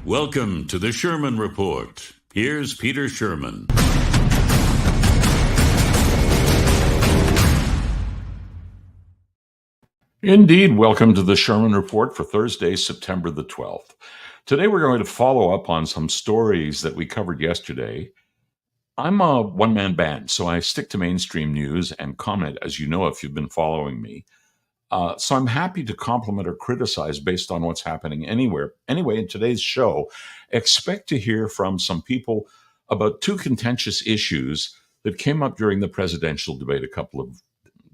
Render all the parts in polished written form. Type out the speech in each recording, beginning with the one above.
Welcome to the Sherman Report. Here's Peter Sherman. Indeed, welcome to the Sherman Report for Thursday, September the 12th. Today we're going to follow up on some stories that we covered yesterday. I'm a one-man band, so I stick to mainstream news and comment, as you know if you've been following me. So I'm happy to compliment or criticize based on what's happening anywhere. Anyway, in today's show, expect to hear from some people about two contentious issues that came up during the presidential debate a couple of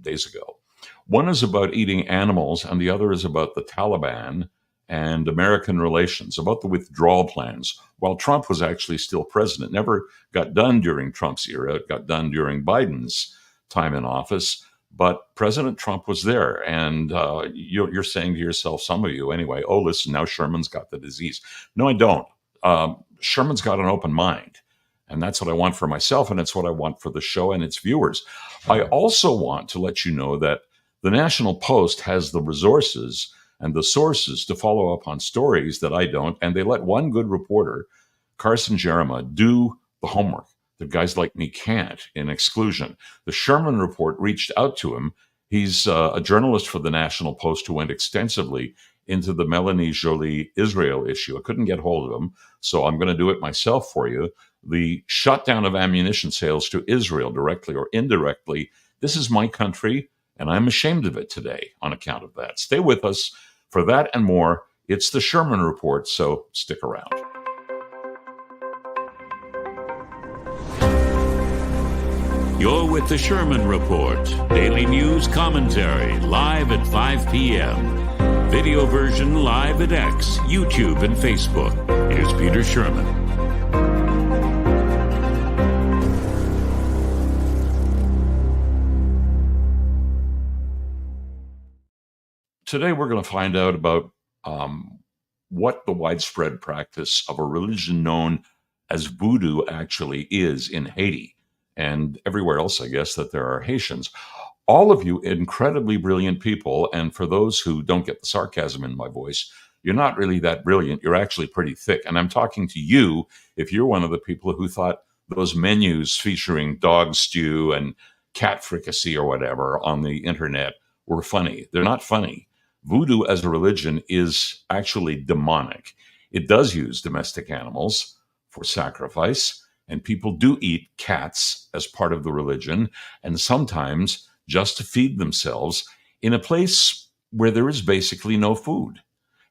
days ago. One is about eating animals, and the other is about the Taliban and American relations, about the withdrawal plans. While Trump was actually still president, never got done during Trump's era, it got done during Biden's time in office. But President Trump was there, and you're saying to yourself, some of you anyway, oh, listen, now Sherman's got the disease. No, I don't. Sherman's got an open mind, and that's what I want for myself, and it's what I want for the show and its viewers. I also want to let you know that the National Post has the resources and the sources to follow up on stories that I don't, and they let one good reporter, Carson Jerema, do the homework that guys like me can't in exclusion. The Sherman Report reached out to him. He's a journalist for the National Post who went extensively into the Mélanie Joly Israel issue. I couldn't get hold of him, so I'm going to do it myself for you. The shutdown of ammunition sales to Israel, directly or indirectly. This is my country, and I'm ashamed of it today on account of that. Stay with us for that and more. It's the Sherman Report, so stick around. You're with the Sherman Report. Daily news commentary live at 5 p.m. Video version live at X, YouTube, and Facebook. Here's Peter Sherman. Today we're going to find out about what the widespread practice of a religion known as Voodoo actually is in Haiti. And everywhere else, I guess, that there are Haitians. All of you incredibly brilliant people, and for those who don't get the sarcasm in my voice, you're not really that brilliant. You're actually pretty thick. And I'm talking to you if you're one of the people who thought those menus featuring dog stew and cat fricassee or whatever on the internet were funny. They're not funny. Voodoo as a religion is actually demonic. It does use domestic animals for sacrifice. And people do eat cats as part of the religion, and sometimes just to feed themselves in a place where there is basically no food.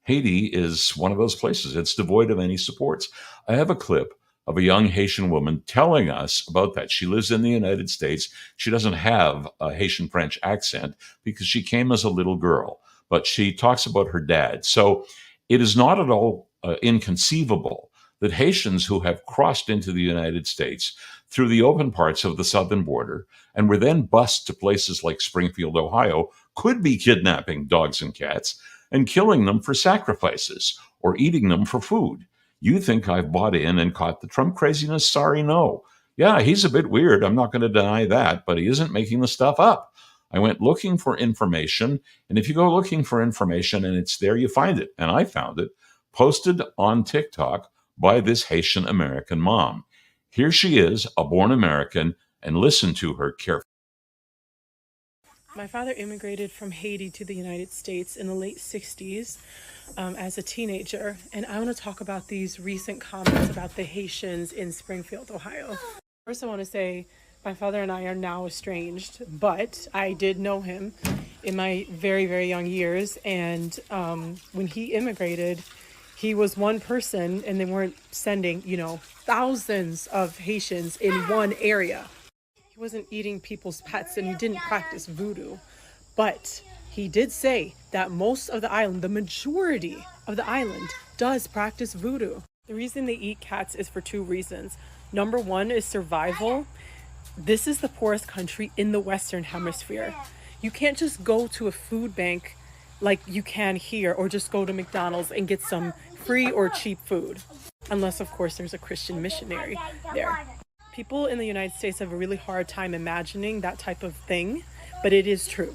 Haiti is one of those places. It's devoid of any supports. I have a clip of a young Haitian woman telling us about that. She lives in the United States. She doesn't have a Haitian French accent because she came as a little girl, but she talks about her dad. So it is not at all inconceivable that Haitians who have crossed into the United States through the open parts of the southern border and were then bused to places like Springfield, Ohio, could be kidnapping dogs and cats and killing them for sacrifices or eating them for food. You think I've bought in and caught the Trump craziness? Sorry, no. Yeah, he's a bit weird. I'm not going to deny that, but he isn't making the stuff up. I went looking for information, and if you go looking for information and it's there, you find it. And I found it posted on TikTok by this Haitian American mom. Here she is, a born American, and listen to her carefully. My father immigrated from Haiti to the United States in the late 60s as a teenager, and I want to talk about these recent comments about the Haitians in Springfield, Ohio. First, I want to say my father and I are now estranged, but I did know him in my very, very young years, and when he immigrated, he was one person, and they weren't sending, thousands of Haitians in one area. He wasn't eating people's pets, and he didn't practice voodoo. But he did say that most of the island, the majority of the island, does practice voodoo. The reason they eat cats is for two reasons. Number one is survival. This is the poorest country in the Western Hemisphere. You can't just go to a food bank like you can here, or just go to McDonald's and get some free or cheap food. Unless, of course, there's a Christian missionary there. People in the United States have a really hard time imagining that type of thing, but it is true.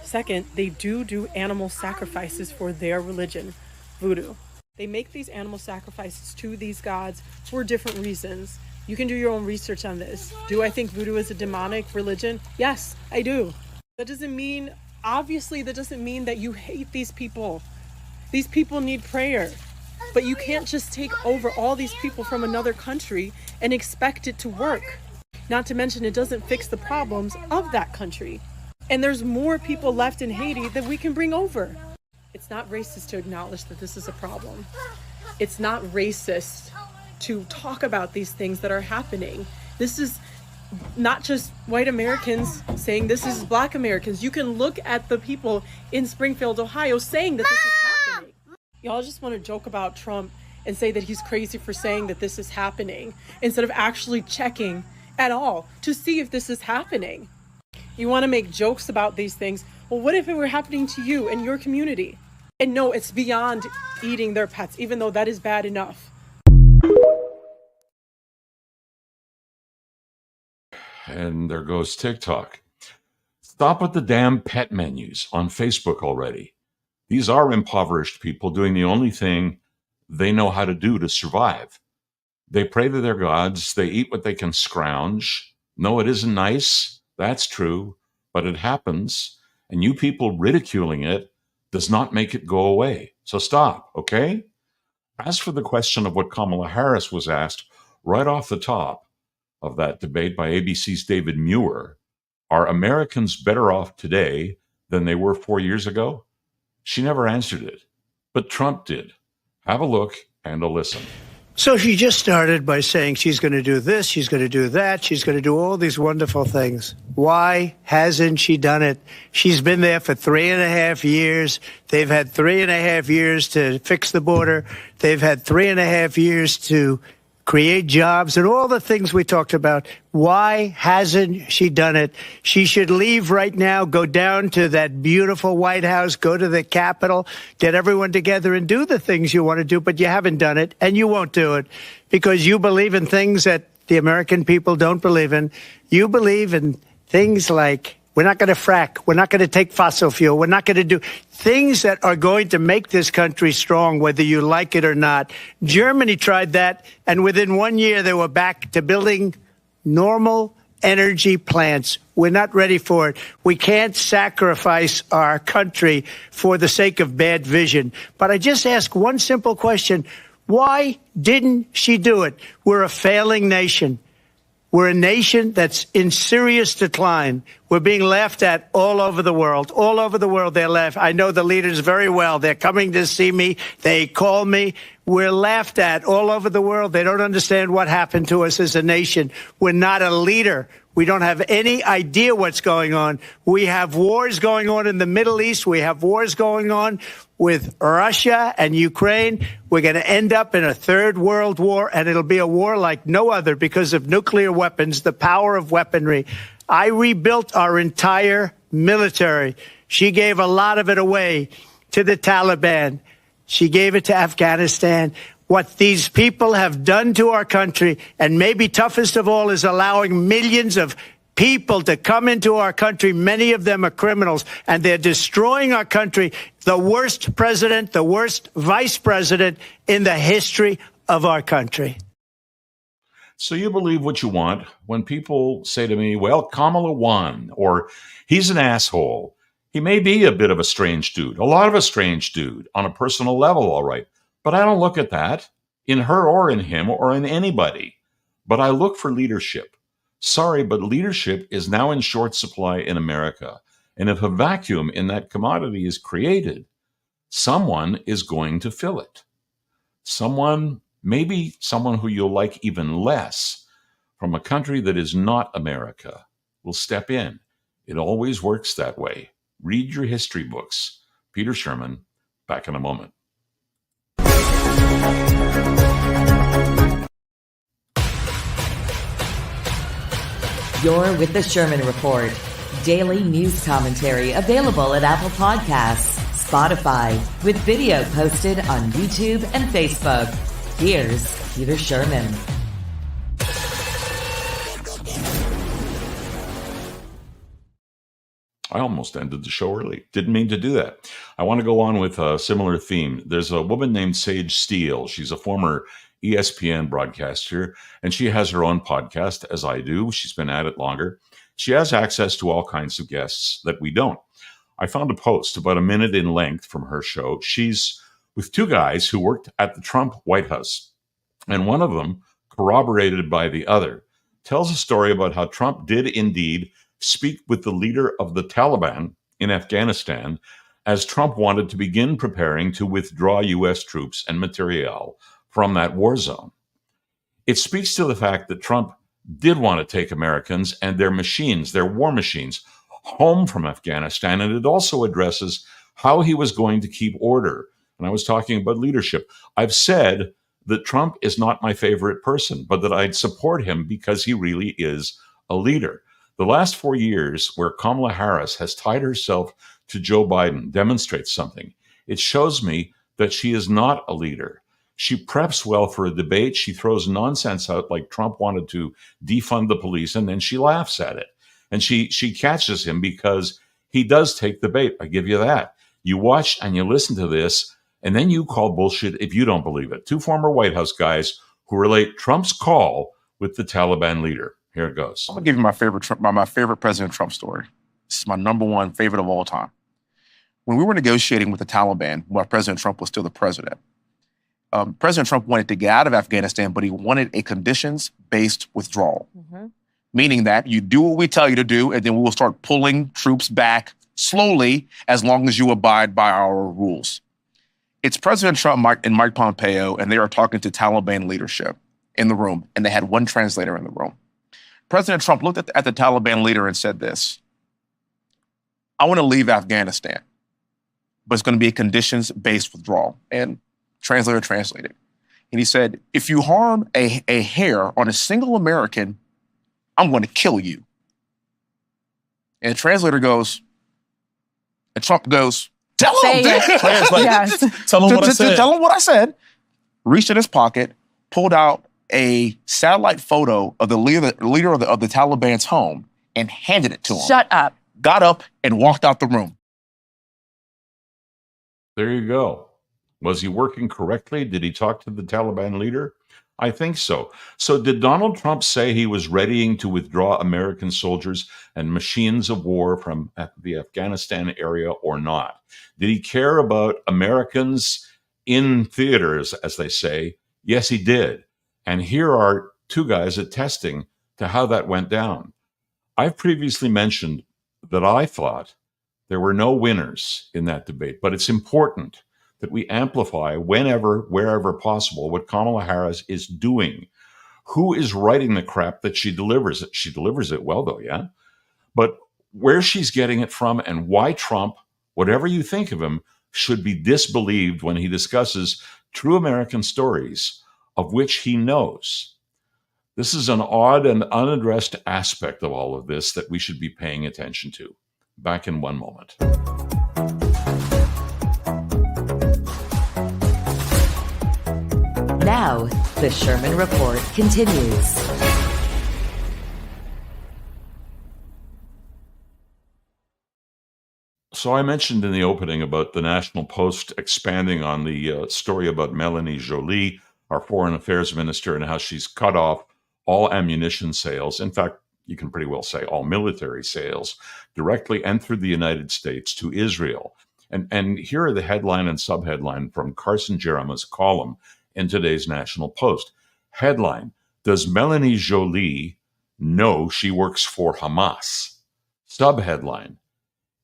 Second, they do animal sacrifices for their religion, Voodoo. They make these animal sacrifices to these gods for different reasons. You can do your own research on this. Do I think voodoo is a demonic religion? Yes, I do. That doesn't mean, obviously, that doesn't mean that you hate these people. These people need prayer. But you can't just take over all these people from another country and expect it to work. Not to mention, it doesn't fix the problems of that country. And there's more people left in Haiti that we can bring over. It's not racist to acknowledge that this is a problem. It's not racist to talk about these things that are happening. This is not just white Americans saying this is black Americans. You can look at the people in Springfield, Ohio saying that this is happening. Y'all just want to joke about Trump and say that he's crazy for saying that this is happening instead of actually checking at all to see if this is happening. You want to make jokes about these things. Well, what if it were happening to you and your community? And no, it's beyond eating their pets, even though that is bad enough. And there goes TikTok. Stop with the damn pet menus on Facebook already. These are impoverished people doing the only thing they know how to do to survive. They pray to their gods. They eat what they can scrounge. No, it isn't nice. That's true. But it happens. And you people ridiculing it does not make it go away. So stop, okay? As for the question of what Kamala Harris was asked right off the top of that debate by ABC's David Muir, are Americans better off today than they were 4 years ago? She never answered it, but Trump did. Have a look and a listen. So she just started by saying she's going to do this, she's going to do that, she's going to do all these wonderful things. Why hasn't she done it? She's been there for 3.5 years. They've had 3.5 years to fix the border. They've had 3.5 years to create jobs and all the things we talked about. Why hasn't she done it? She should leave right now, go down to that beautiful White House, go to the Capitol, get everyone together and do the things you want to do, but you haven't done it and you won't do it because you believe in things that the American people don't believe in. You believe in things like we're not going to frack. We're not going to take fossil fuel. We're not going to do things that are going to make this country strong, whether you like it or not. Germany tried that, and within 1 year, they were back to building normal energy plants. We're not ready for it. We can't sacrifice our country for the sake of bad vision. But I just ask one simple question. Why didn't she do it? We're a failing nation. We're a nation that's in serious decline. We're being laughed at all over the world. All over the world, they're laughed. I know the leaders very well. They're coming to see me. They call me. We're laughed at all over the world. They don't understand what happened to us as a nation. We're not a leader. We don't have any idea what's going on. We have wars going on in the Middle East. We have wars going on with Russia and Ukraine. We're going to end up in a third world war, and it'll be a war like no other because of nuclear weapons, the power of weaponry. I rebuilt our entire military. She gave a lot of it away to the Taliban. She gave it to Afghanistan. What these people have done to our country, and maybe toughest of all, is allowing millions of people to come into our country. Many of them are criminals, and they're destroying our country. The worst president, the worst vice president in the history of our country. So you believe what you want when people say to me, well, Kamala won, or he's an asshole. He may be a bit of a strange dude, a lot of a strange dude on a personal level, all right. But I don't look at that in her or in him or in anybody. But I look for leadership. Sorry, but leadership is now in short supply in America. And if a vacuum in that commodity is created, someone is going to fill it. Someone, maybe someone who you'll like even less from a country that is not America, will step in. It always works that way. Read your history books. Peter Sherman, back in a moment. You're with the Sherman Report. Daily news commentary available at Apple Podcasts, Spotify, with video posted on YouTube and Facebook. Here's Peter Sherman. I almost ended the show early. Didn't mean to do that. I want to go on with a similar theme. There's a woman named Sage Steele. She's a former ESPN broadcaster, and she has her own podcast, as I do. She's been at it longer. She has access to all kinds of guests that we don't. I found a post about a minute in length from her show. She's with two guys who worked at the Trump White House, and one of them, corroborated by the other, tells a story about how Trump did indeed speak with the leader of the Taliban in Afghanistan as Trump wanted to begin preparing to withdraw U.S. troops and materiel from that war zone. It speaks to the fact that Trump did want to take Americans and their machines, their war machines, home from Afghanistan, and it also addresses how he was going to keep order. And I was talking about leadership. I've said that Trump is not my favorite person, but that I'd support him because he really is a leader. The last 4 years where Kamala Harris has tied herself to Joe Biden demonstrates something. It shows me that she is not a leader. She preps well for a debate. She throws nonsense out like Trump wanted to defund the police, and then she laughs at it. And she catches him because he does take the bait. I give you that. You watch and you listen to this, and then you call bullshit if you don't believe it. Two former White House guys who relate Trump's call with the Taliban leader. Here it goes. I'm gonna give you my favorite President Trump story. This is my number one favorite of all time. When we were negotiating with the Taliban, while President Trump was still the president, President Trump wanted to get out of Afghanistan, but he wanted a conditions-based withdrawal, meaning that you do what we tell you to do, and then we will start pulling troops back slowly as long as you abide by our rules. It's President Trump and Mike Pompeo, and they are talking to Taliban leadership in the room, and they had one translator in the room. President Trump looked at the Taliban leader and said this: I want to leave Afghanistan, but it's going to be a conditions-based withdrawal. And translator translated. And he said, if you harm a hair on a single American, I'm going to kill you. And the translator goes, and Trump goes, tell him. Yes. Tell him what I said. Tell him what I said. Reached in his pocket, pulled out a satellite photo of the leader of the Taliban's home and handed it to him. Shut up. Got up and walked out the room. There you go. Was he working correctly? Did he talk to the Taliban leader? I think so. So did Donald Trump say he was readying to withdraw American soldiers and machines of war from the Afghanistan area or not? Did he care about Americans in theaters, as they say? Yes, he did. And here are two guys attesting to how that went down. I've previously mentioned that I thought there were no winners in that debate, but it's important that we amplify whenever, wherever possible, what Kamala Harris is doing. Who is writing the crap that she delivers? She delivers it well, though, yeah? But where she's getting it from and why Trump, whatever you think of him, should be disbelieved when he discusses true American stories of which he knows. This is an odd and unaddressed aspect of all of this that we should be paying attention to. Back in one moment. Now, the Sherman Report continues. So I mentioned in the opening about the National Post expanding on the story about Mélanie Joly, our foreign affairs minister, and how she's cut off all ammunition sales. In fact, you can pretty well say all military sales directly and through the United States to Israel. And here are the headline and subheadline from Carson Jerema's column in today's National Post. Headline: Does Mélanie Joly know she works for Hamas? Subheadline: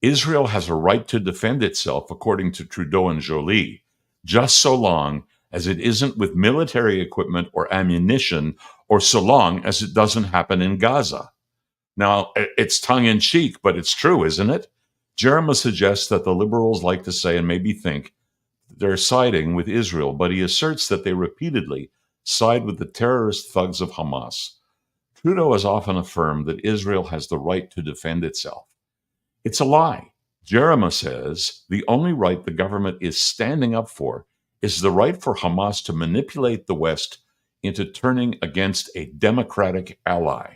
Israel has a right to defend itself, according to Trudeau and Joly, just so long as it isn't with military equipment or ammunition, or so long as it doesn't happen in Gaza. Now, it's tongue-in-cheek, but it's true, isn't it? Jerema suggests that the liberals like to say and maybe think they're siding with Israel, but he asserts that they repeatedly side with the terrorist thugs of Hamas. Trudeau has often affirmed that Israel has the right to defend itself. It's a lie. Jerema says the only right the government is standing up for is the right for Hamas to manipulate the West into turning against a democratic ally.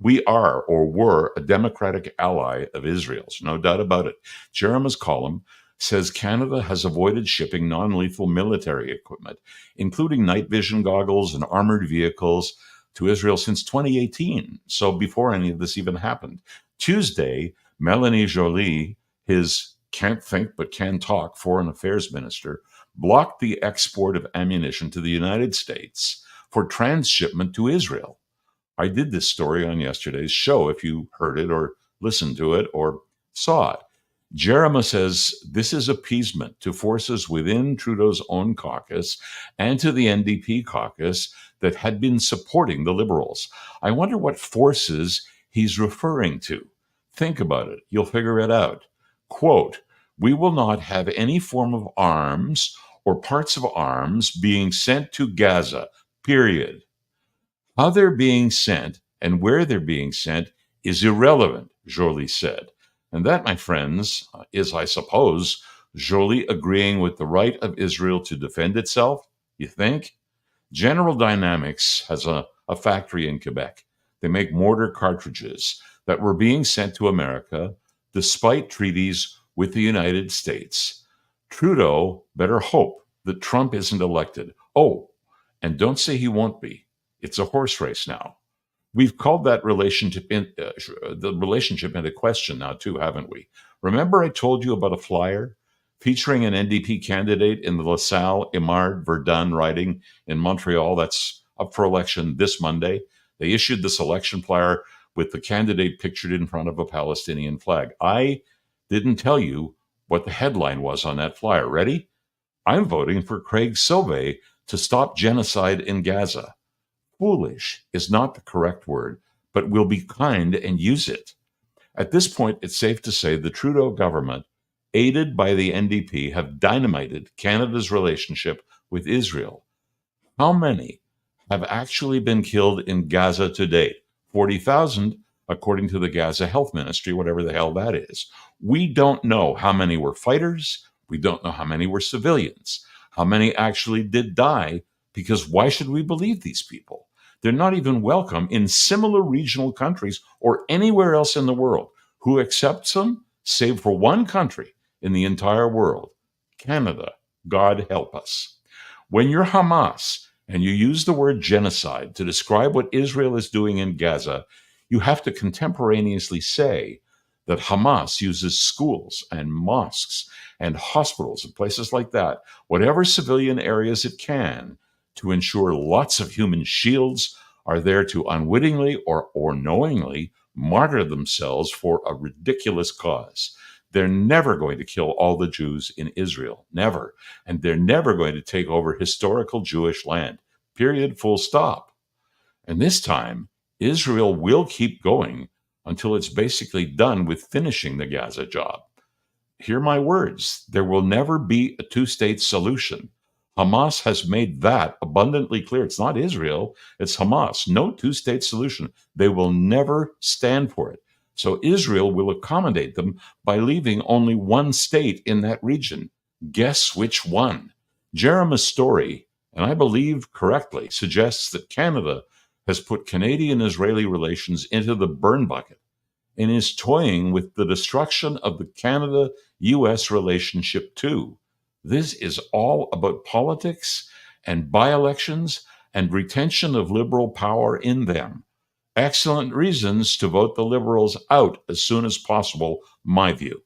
We are or were a democratic ally of Israel's, no doubt about it. Jerema's column says Canada has avoided shipping non-lethal military equipment, including night vision goggles and armored vehicles, to Israel since 2018, so before any of this even happened. Tuesday, Mélanie Joly, his can't think but can talk foreign affairs minister, blocked the export of ammunition to the United States for transshipment to Israel. I did this story on yesterday's show, if you heard it or listened to it or saw it. Jerema says this is appeasement to forces within Trudeau's own caucus and to the NDP caucus that had been supporting the Liberals. I wonder what forces he's referring to. Think about it. You'll figure it out. Quote, "We will not have any form of arms or parts of arms being sent to Gaza, period. How they're being sent and where they're being sent is irrelevant," Joly said. And that, my friends, is, I suppose, Joly agreeing with the right of Israel to defend itself, you think? General Dynamics has a factory in Quebec. They make mortar cartridges that were being sent to America despite treaties with the United States. Trudeau better hope that Trump isn't elected. Oh, and don't say he won't be. It's a horse race now. We've called that relationship the relationship into question now, too, haven't we? Remember I told you about a flyer featuring an NDP candidate in the LaSalle, Imard, Verdun riding in Montreal that's up for election this Monday? They issued this election flyer with the candidate pictured in front of a Palestinian flag. I didn't tell you what the headline was on that flyer. Ready? "I'm voting for Craig Sauvé to stop genocide in Gaza." Foolish is not the correct word, but we'll be kind and use it. At this point, it's safe to say the Trudeau government, aided by the NDP, have dynamited Canada's relationship with Israel. How many have actually been killed in Gaza to date? 40,000, according to the Gaza Health Ministry, whatever the hell that is. We don't know how many were fighters. We don't know how many were civilians. How many actually did die, because why should we believe these people? They're not even welcome in similar regional countries or anywhere else in the world. Who accepts them? Save for one country in the entire world, Canada. God help us. When you're Hamas and you use the word genocide to describe what Israel is doing in Gaza, you have to contemporaneously say that Hamas uses schools and mosques and hospitals and places like that, whatever civilian areas it can, to ensure lots of human shields are there to unwittingly or knowingly martyr themselves for a ridiculous cause. They're never going to kill all the Jews in Israel. Never. And they're never going to take over historical Jewish land. Period. Full stop. And this time, Israel will keep going until it's basically done with finishing the Gaza job. Hear my words. There will never be a two-state solution. Hamas has made that abundantly clear. It's not Israel, it's Hamas. No two-state solution. They will never stand for it. So Israel will accommodate them by leaving only one state in that region. Guess which one? Jerema's story, and I believe correctly, suggests that Canada has put Canadian-Israeli relations into the burn bucket and is toying with the destruction of the Canada-U.S. relationship too. This is all about politics and by-elections and retention of Liberal power in them. Excellent reasons to vote the Liberals out as soon as possible, my view.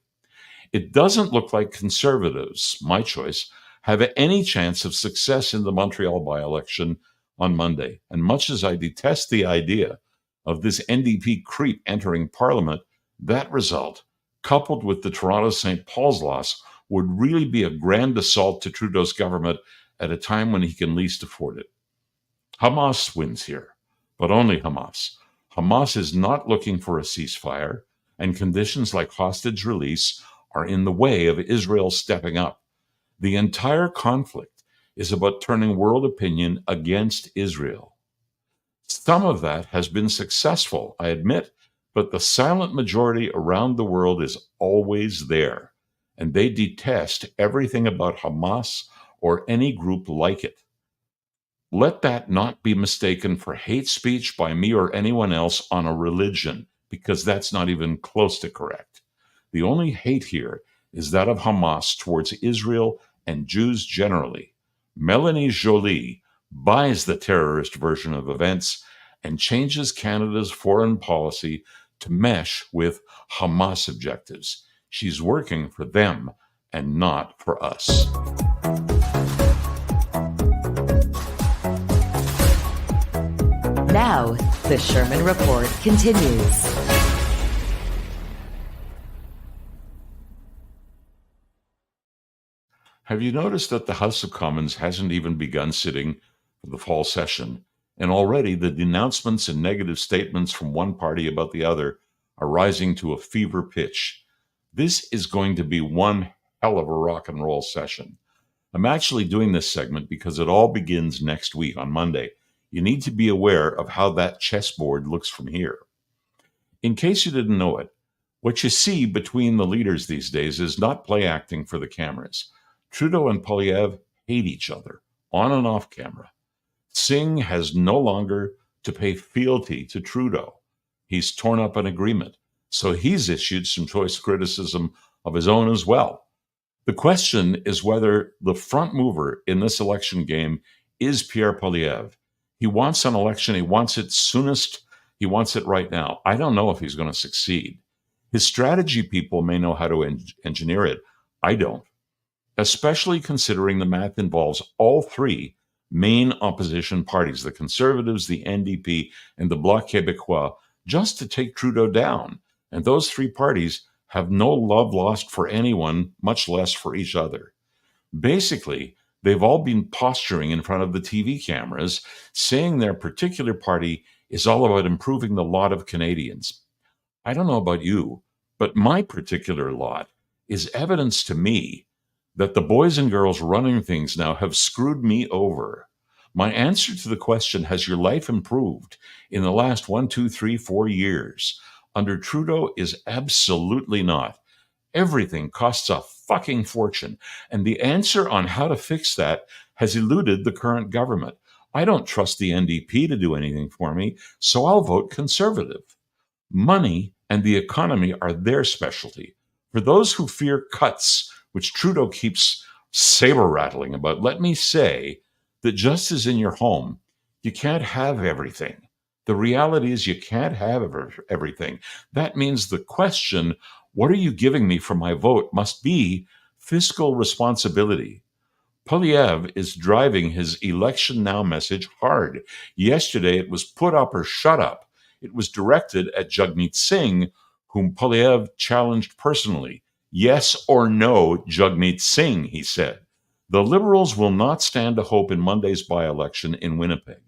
It doesn't look like Conservatives, my choice, have any chance of success in the Montreal by-election on Monday. And much as I detest the idea of this NDP creep entering Parliament, that result, coupled with the Toronto St. Paul's loss, would really be a grand assault to Trudeau's government at a time when he can least afford it. Hamas wins here, but only Hamas. Hamas is not looking for a ceasefire, and conditions like hostage release are in the way of Israel stepping up. The entire conflict is about turning world opinion against Israel. Some of that has been successful, I admit, but the silent majority around the world is always there, and they detest everything about Hamas or any group like it. Let that not be mistaken for hate speech by me or anyone else on a religion, because that's not even close to correct. The only hate here is that of Hamas towards Israel and Jews generally. Mélanie Joly buys the terrorist version of events and changes Canada's foreign policy to mesh with Hamas objectives. She's working for them and not for us. Now, the Sherman Report continues. Have you noticed that the House of Commons hasn't even begun sitting for the fall session, and already the denouncements and negative statements from one party about the other are rising to a fever pitch? This is going to be one hell of a rock and roll session. I'm actually doing this segment because it all begins next week on Monday. You need to be aware of how that chessboard looks from here. In case you didn't know it, what you see between the leaders these days is not play acting for the cameras. Trudeau and Poilievre hate each other, on and off camera. Singh has no longer to pay fealty to Trudeau. He's torn up an agreement, so he's issued some choice criticism of his own as well. The question is whether the front mover in this election game is Pierre Poilievre. He wants an election. He wants it soonest. He wants it right now. I don't know if he's going to succeed. His strategy people may know how to engineer it. I don't, especially considering the math involves all three main opposition parties, the Conservatives, the NDP, and the Bloc Québécois, just to take Trudeau down. And those three parties have no love lost for anyone, much less for each other. Basically, they've all been posturing in front of the TV cameras, saying their particular party is all about improving the lot of Canadians. I don't know about you, but my particular lot is evidence to me that the boys and girls running things now have screwed me over. My answer to the question, has your life improved in the last 1, 2, 3, 4 years? Under Trudeau is absolutely not. Everything costs a fucking fortune. And the answer on how to fix that has eluded the current government. I don't trust the NDP to do anything for me, so I'll vote Conservative. Money and the economy are their specialty. For those who fear cuts, which Trudeau keeps saber rattling about, let me say that just as in your home, you can't have everything. The reality is you can't have everything. That means the question, what are you giving me for my vote, must be fiscal responsibility. Poilievre is driving his election now message hard. Yesterday, it was put up or shut up. It was directed at Jagmeet Singh, whom Poilievre challenged personally. Yes or no, Jagmeet Singh, he said. The Liberals will not stand a hope in Monday's by-election in Winnipeg,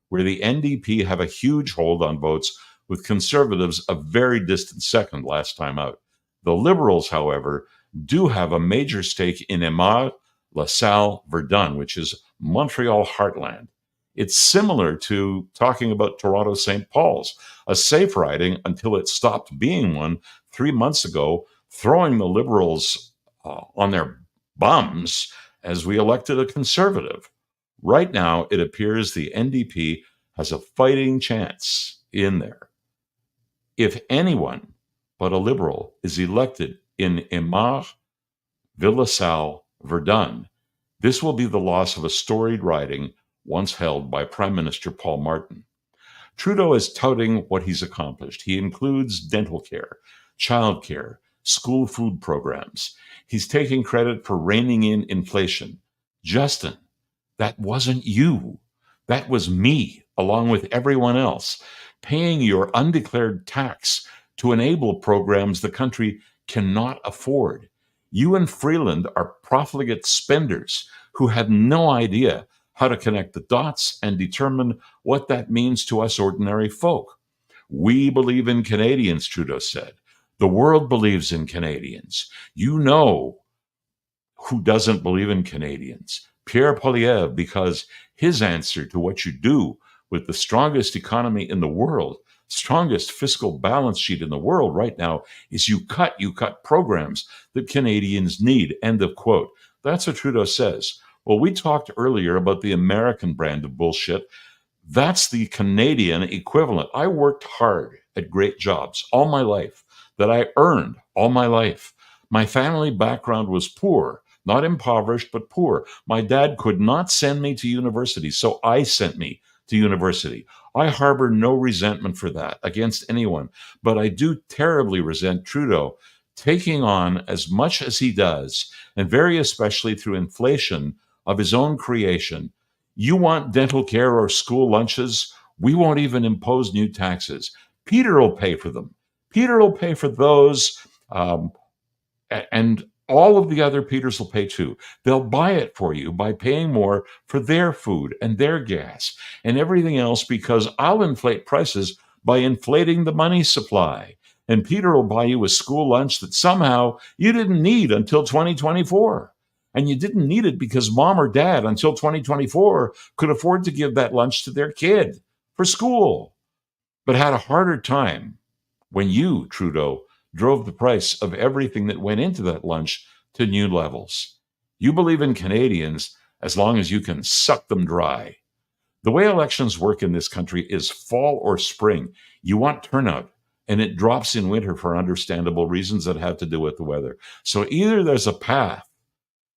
where the NDP have a huge hold on votes, with Conservatives a very distant second last time out. The Liberals, however, do have a major stake in Aymar, LaSalle, Verdun, which is Montreal heartland. It's similar to talking about Toronto St. Paul's, a safe riding until it stopped being one 3 months ago, throwing the Liberals on their bums as we elected a Conservative. Right now, it appears the NDP has a fighting chance in there. If anyone but a Liberal is elected in Aymar, Ville-LaSalle, Verdun, this will be the loss of a storied riding once held by Prime Minister Paul Martin. Trudeau is touting what he's accomplished. He includes dental care, child care, school food programs. He's taking credit for reining in inflation. Justin, that wasn't you. That was me, along with everyone else, paying your undeclared tax to enable programs the country cannot afford. You and Freeland are profligate spenders who have no idea how to connect the dots and determine what that means to us ordinary folk. We believe in Canadians, Trudeau said. The world believes in Canadians. You know who doesn't believe in Canadians. Pierre Poilievre, because his answer to what you do with the strongest economy in the world, strongest fiscal balance sheet in the world right now, is you cut programs that Canadians need. End of quote. That's what Trudeau says. Well, we talked earlier about the American brand of bullshit. That's the Canadian equivalent. I worked hard at great jobs all my life that I earned all my life. My family background was poor, not impoverished, but poor. My dad could not send me to university, so I sent me to university. I harbor no resentment for that against anyone, but I do terribly resent Trudeau taking on as much as he does, and very especially through inflation of his own creation. You want dental care or school lunches? We won't even impose new taxes. Peter will pay for them. Peter will pay for those, and all of the other Peters will pay too. They'll buy it for you by paying more for their food and their gas and everything else, because I'll inflate prices by inflating the money supply. And Peter will buy you a school lunch that somehow you didn't need until 2024. And you didn't need it because mom or dad until 2024 could afford to give that lunch to their kid for school, but had a harder time when you, Trudeau, drove the price of everything that went into that lunch to new levels. You believe in Canadians as long as you can suck them dry. The way elections work in this country is fall or spring. You want turnout, and it drops in winter for understandable reasons that have to do with the weather. So either there's a path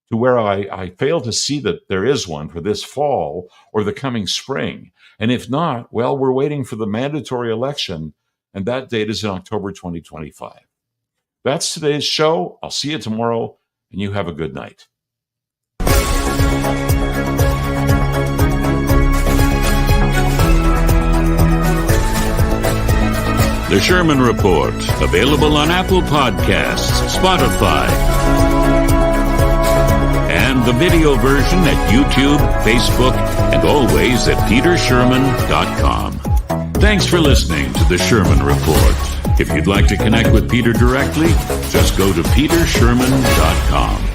to where I fail to see that there is one for this fall or the coming spring. And if not, well, we're waiting for the mandatory election, and that date is in October 2025. That's today's show. I'll see you tomorrow, and you have a good night. The Sherman Report, available on Apple Podcasts, Spotify, and the video version at YouTube, Facebook, and always at petersherman.com. Thanks for listening to The Sherman Report. If you'd like to connect with Peter directly, just go to petersherman.com.